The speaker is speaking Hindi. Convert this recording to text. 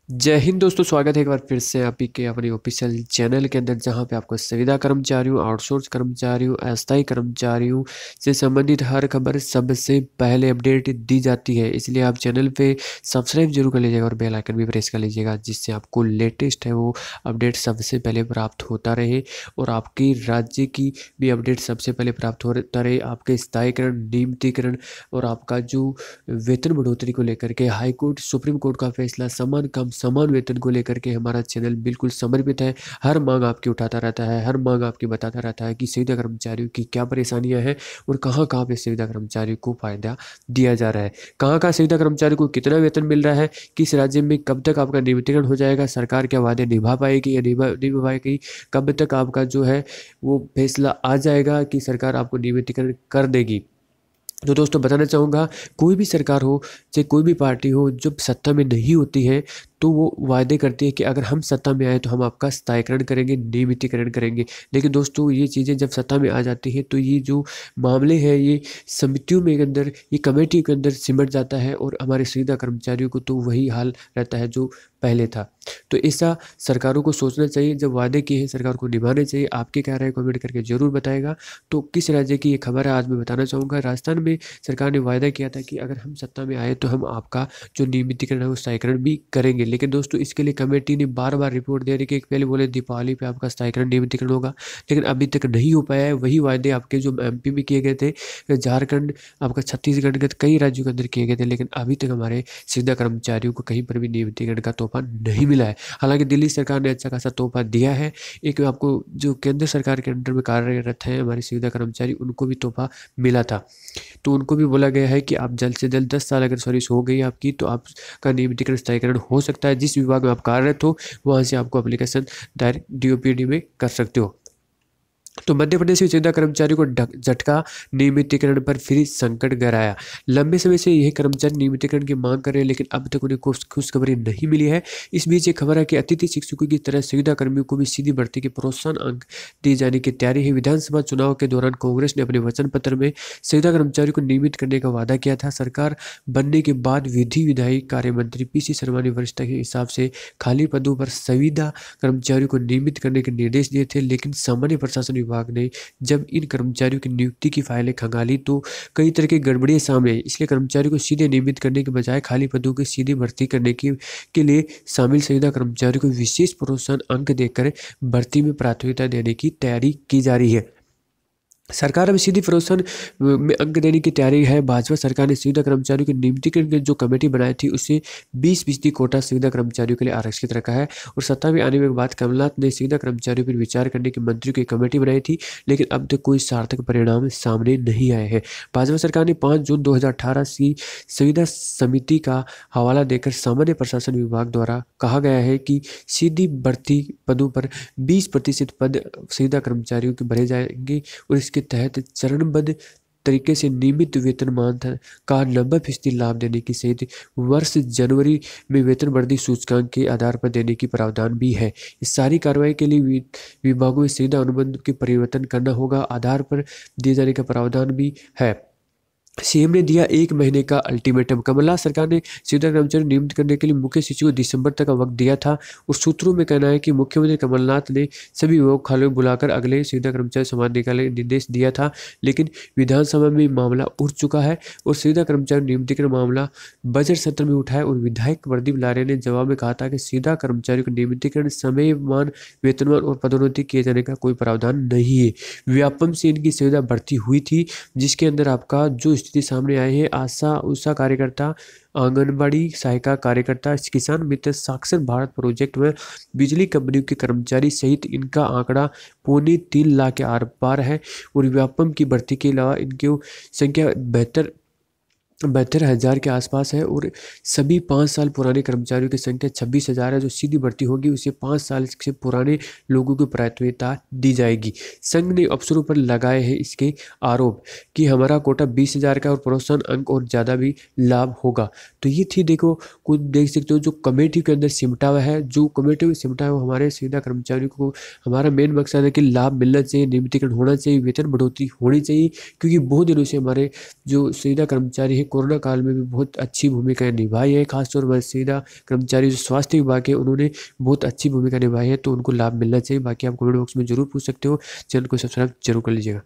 जय हिंद दोस्तों, स्वागत है एक बार फिर से आप ही के अपने ऑफिशियल चैनल के अंदर, जहां पे आपको संविदा कर्मचारियों, आउटसोर्स कर्मचारियों, अस्थायी कर्मचारियों से संबंधित हर खबर सबसे पहले अपडेट दी जाती है। इसलिए आप चैनल पे सब्सक्राइब जरूर कर लीजिएगा और बेल आइकन भी प्रेस कर लीजिएगा, जिससे आपको लेटेस्ट है वो अपडेट सबसे पहले प्राप्त होता रहे और आपकी राज्य की भी अपडेट सबसे पहले प्राप्त होता रहे। आपके स्थायीकरण, नियमितीकरण और आपका जो वेतन बढ़ोतरी को लेकर के हाई कोर्ट, सुप्रीम कोर्ट का फैसला, समान काम समान वेतन को लेकर के हमारा चैनल बिल्कुल समर्पित है। हर मांग आपकी उठाता रहता है, हर मांग आपकी बताता रहता है कि संविदा कर्मचारियों की क्या परेशानियां हैं और कहाँ कहाँ पे संविदा कर्मचारियों को फायदा दिया जा रहा है, कहाँ कहाँ संविदा कर्मचारियों को कितना वेतन मिल रहा है, किस राज्य में कब तक आपका नियमितीकरण हो जाएगा, सरकार क्या वादे निभा पाएगी या नहीं पाएगी, कब तक आपका जो है वो फैसला आ जाएगा कि सरकार आपको नियमितीकरण कर देगी। तो दोस्तों बताना चाहूँगा, कोई भी सरकार हो, चाहे कोई भी पार्टी हो, जब सत्ता में नहीं होती है तो वो वादे करती है कि अगर हम सत्ता में आए तो हम आपका स्थायीकरण करेंगे, नियमितीकरण करेंगे। लेकिन दोस्तों ये चीज़ें जब सत्ता में आ जाती है तो ये जो मामले हैं ये समितियों में के अंदर, ये कमेटी के अंदर सिमट जाता है और हमारे संविदा कर्मचारियों को तो वही हाल रहता है जो पहले था। तो ऐसा सरकारों को सोचना चाहिए, जब वादे किए हैं सरकार को निभाने चाहिए। आपके क्या राय कमेंट करके जरूर बताएगा। तो किस राज्य की ये खबर है आज मैं बताना चाहूँगा। राजस्थान में सरकार ने वायदा किया था कि अगर हम सत्ता में आए तो हम आपका जो नियमितीकरण है वो स्थायीकरण भी करेंगे। लेकिन दोस्तों इसके लिए कमेटी ने बार बार रिपोर्ट दे रही कि पहले बोले दीपावली पे आपका स्थायीकरण नियमितीकरण होगा, लेकिन अभी तक नहीं हो पाया है। वही वायदे आपके जो एमपी में किए गए थे, झारखंड, आपका छत्तीसगढ़ के कई राज्यों के अंदर किए गए थे, लेकिन अभी तक हमारे संविदा कर्मचारियों को कहीं पर भी नियमितीकरण का तोहफा नहीं मिला है। हालांकि दिल्ली सरकार ने अच्छा खासा तोहफा दिया है। एक आपको जो केंद्र सरकार के अंडर में कार्यरत हैं हमारे संविदा कर्मचारी, उनको भी तोहफा मिला था। तो उनको भी बोला गया है कि आप जल्द से जल्द 10 साल अगर सर्विस हो गई आपकी तो आपका नियमितीकरण स्थायीकरण हो सकता है। जिस विभाग में आप कार्यरत हो वहाँ से आपको एप्लीकेशन डायरेक्ट डीओपीडी में कर सकते हो। तो मध्य प्रदेश के संविदा कर्मचारियों को झटका, नियमितीकरण पर फिर संकट गहराया। लंबे समय से यह कर्मचारी नियमितीकरण की मांग कर रहे हैं, लेकिन अब तक उन्हें खुशखबरी नहीं मिली है। इस बीच ये खबर है कि अतिथि शिक्षकों की तरह संविदा कर्मियों को भी सीधी भर्ती के प्रोत्साहन अंक दिए जाने की तैयारी है। विधानसभा चुनाव के दौरान कांग्रेस ने अपने वचन पत्र में संविदा कर्मचारियों को नियमित करने का वादा किया था। सरकार बनने के बाद विधि विधायी कार्य मंत्री पीसी शर्मा ने वरिष्ठता के हिसाब से खाली पदों पर संविदा कर्मचारियों को नियमित करने के निर्देश दिए थे, लेकिन सामान्य प्रशासन विभाग ने जब इन कर्मचारियों की नियुक्ति की फाइलें खंगाली तो कई तरह की गड़बड़ियां सामने आई। इसलिए कर्मचारियों को सीधे नियमित करने के बजाय खाली पदों की सीधी भर्ती करने के लिए शामिल संविदा कर्मचारियों को विशेष प्रोत्साहन अंक देकर भर्ती में प्राथमिकता देने की तैयारी की जा रही है। सरकार अब सीधी प्रोत्साहन में अंक देने की तैयारी है। भाजपा सरकार ने संविदा कर्मचारियों की नियमितीकरण की जो कमेटी बनाई थी उसे 20% कोटा संविदा कर्मचारियों के लिए आरक्षित रखा है। और सत्ता में आने के बाद कमलनाथ ने संविदा कर्मचारियों पर विचार करने की मंत्रियों की कमेटी बनाई थी, लेकिन अब तक कोई सार्थक परिणाम सामने नहीं आए हैं। भाजपा सरकार ने 5 जून 2018 की संविदा समिति का हवाला देकर सामान्य प्रशासन विभाग द्वारा कहा गया है कि सीधी भर्ती पदों पर 20% पद संविदा कर्मचारियों के भरे जाएंगे और इसके तहत चरणबद्ध तरीके से नियमित वेतनमान का 90% लाभ देने की सहित वर्ष जनवरी में वेतन वृद्धि सूचकांक के आधार पर देने की प्रावधान भी है। इस सारी कार्रवाई के लिए विभागों में सीधा अनुबंध के परिवर्तन करना होगा, आधार पर दिए जाने का प्रावधान भी है। सीएम ने दिया 1 महीने का अल्टीमेटम। कमलनाथ सरकार ने संविदा कर्मचारी नियमित करने के लिए मुख्य सचिव को दिसंबर तक का वक्त दिया था और सूत्रों में कहना है कि मुख्यमंत्री कमलनाथ ने सभी विभाग खालों बुलाकर अगले संविदा कर्मचारी समाप्त निकालने का निर्देश दिया था, लेकिन विधानसभा में मामला उठ चुका है और संविदा कर्मचारी नियमितीकरण मामला बजट सत्र में उठाया और विधायक प्रदीप लारे ने जवाब में कहा था कि संविदा कर्मचारियों को नियमितीकरण, समयमान, वेतनमान और पदोन्नति किए जाने का कोई प्रावधान नहीं है। व्यापम से इनकी संविदा भर्ती हुई थी, जिसके अंदर आपका जो स्थिति सामने आई है, आशा उषा कार्यकर्ता, आंगनबाड़ी सहायिका कार्यकर्ता, किसान मित्र, साक्षर भारत प्रोजेक्ट में बिजली कंपनियों के कर्मचारी सहित इनका आंकड़ा 2.25 लाख के आर पार है। और व्यापम की भर्ती के अलावा इनकी संख्या 72,000 के आसपास है और सभी 5 साल पुराने कर्मचारियों की संख्या 26,000 है। जो सीधी भर्ती होगी उसे 5 साल से पुराने लोगों को प्राथमिकता दी जाएगी। संघ ने अफसरों पर लगाए हैं इसके आरोप कि हमारा कोटा 20,000 का और प्रोत्साहन अंक और ज़्यादा भी लाभ होगा। तो ये थी, देखो कुछ देख सकते हो जो कमेटी के अंदर सिमटा हुआ है, जो कमेटी में सिमटा हुआ हमारे संविदा कर्मचारियों को हमारा मेन मकसद है कि लाभ मिलना चाहिए, नियमितीकरण होना चाहिए, वेतन बढ़ोतरी होनी चाहिए, क्योंकि बहुत दिनों से हमारे जो संविदा कर्मचारी है कोरोना काल में भी बहुत अच्छी भूमिका निभाई है। खासतौर पर सीधा कर्मचारी जो स्वास्थ्य विभाग के, उन्होंने बहुत अच्छी भूमिका निभाई है, तो उनको लाभ मिलना चाहिए। बाकी आप कमेंट बॉक्स में जरूर पूछ सकते हो। चैनल को सब्सक्राइब जरूर कर लीजिएगा।